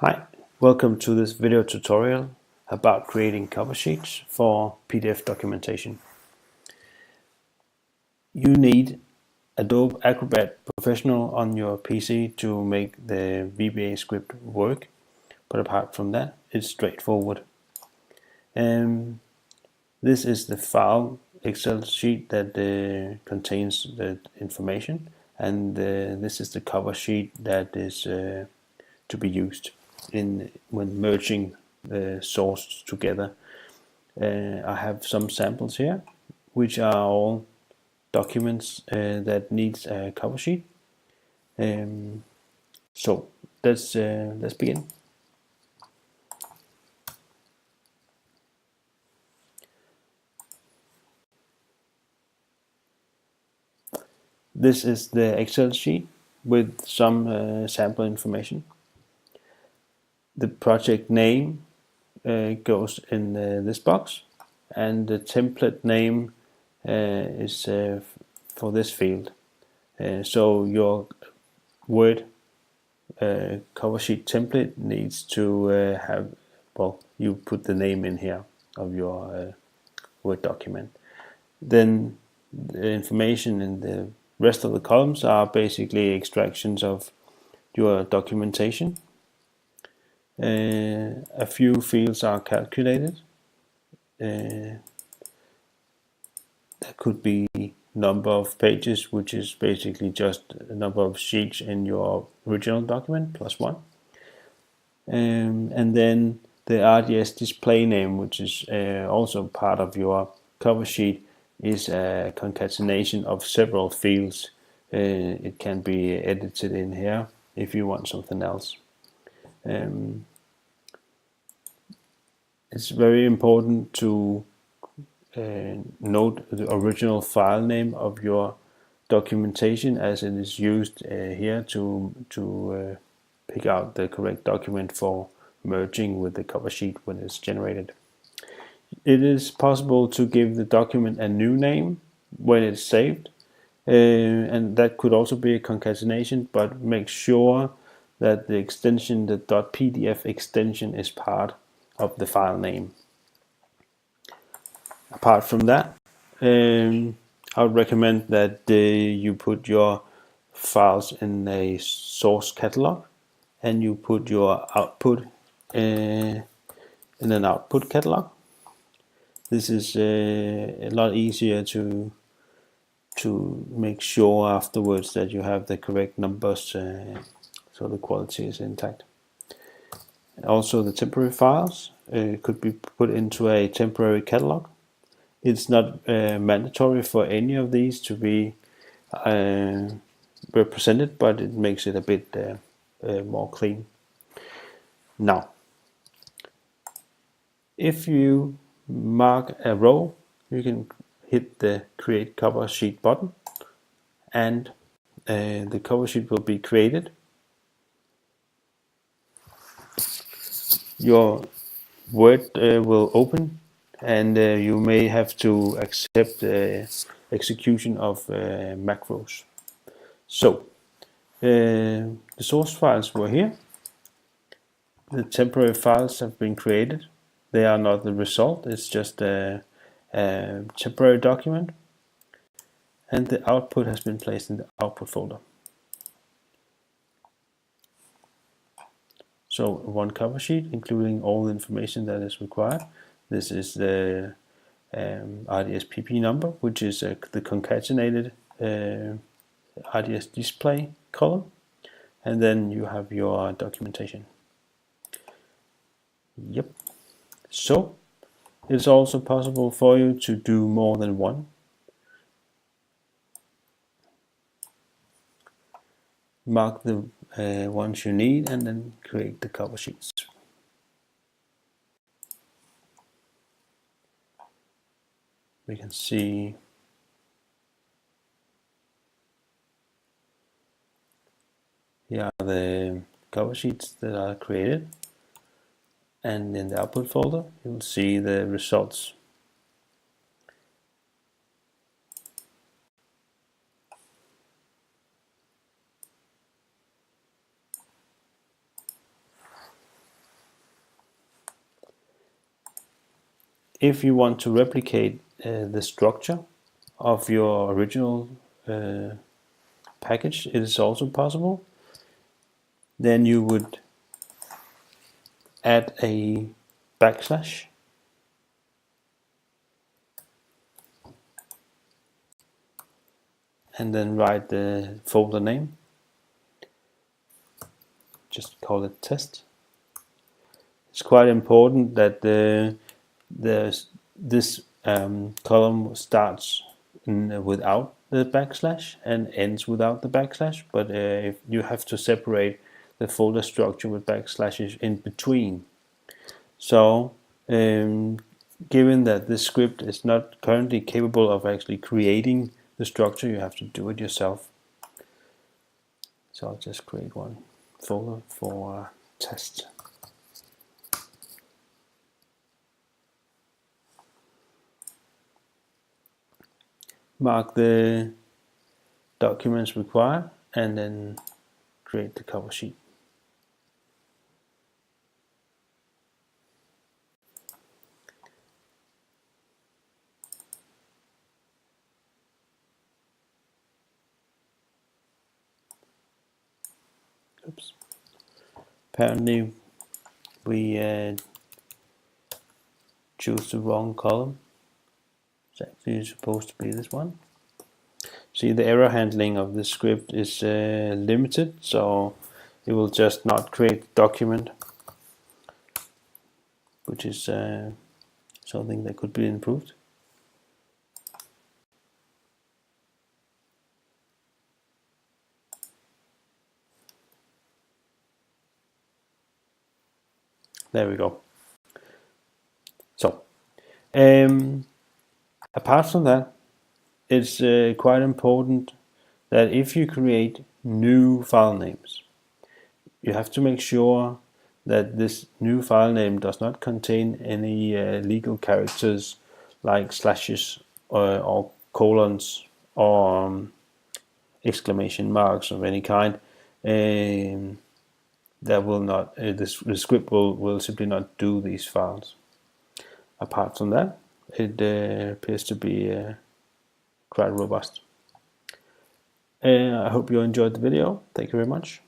Hi, welcome to this video tutorial about creating cover sheets for PDF documentation. You need Adobe Acrobat Professional on your PC to make the VBA script work, but apart from that, it's straightforward. This is the file Excel sheet that contains the information, and this is the cover sheet that is to be used when merging the source together. I have some samples here, which are all documents that needs a cover sheet. So let's begin. This is the Excel sheet with some sample information. The project name goes in this box, and the template name is for this field. So your Word cover sheet template needs to have, well, you put the name in here of your Word document. Then the information in the rest of the columns are basically extractions of your documentation. A few fields are calculated. That could be number of pages, which is basically just the number of sheets in your original document plus one. And then the RDS display name, which is also part of your cover sheet, is a concatenation of several fields. It can be edited in here if you want something else. It's very important to note the original file name of your documentation, as it is used here to pick out the correct document for merging with the cover sheet when it's generated. It is possible to give the document a new name when it's saved, and that could also be a concatenation, but make sure that the extension, the .pdf extension, is part of the file name. Apart from that, I would recommend that you put your files in a source catalog, and you put your output in an output catalog. This is a lot easier to make sure afterwards that you have the correct numbers, so the quality is intact. Also, the temporary files could be put into a temporary catalog. It's not mandatory for any of these to be represented, but it makes it a bit more clean. Now, if you mark a row, you can hit the Create Cover Sheet button, and the cover sheet will be created. Your Word will open, and you may have to accept execution of macros. So the source files were here. The temporary files have been created. They are not the result, it's just a temporary document. And the output has been placed in the output folder. So one cover sheet, including all the information that is required. This is the RDSPP number, which is the concatenated RDS display column. And then you have your documentation. Yep. So it's also possible for you to do more than one. Mark the ones you need, and then create the cover sheets. We can see here are the cover sheets that are created, and in the output folder you'll see the results. if you want to replicate the structure of your original package, it is also possible. Then you would add a backslash and then write the folder name. Just call it test. It's quite important that this column starts without the backslash and ends without the backslash, but if you have to separate the folder structure with backslashes in between. So given that this script is not currently capable of actually creating the structure, you have to do it yourself. So I'll just create one folder for test. Mark the documents required and then create the cover sheet. Oops. Apparently we choose the wrong column. It's actually supposed to be this one. See, the error handling of this script is limited, so it will just not create the document, which is something that could be improved. There we go. So, apart from that, it's quite important that if you create new file names, you have to make sure that this new file name does not contain any legal characters like slashes or colons or exclamation marks of any kind. That will not, the script will simply not do these files. Apart from that, it appears to be quite robust. I hope you enjoyed the video. Thank you very much.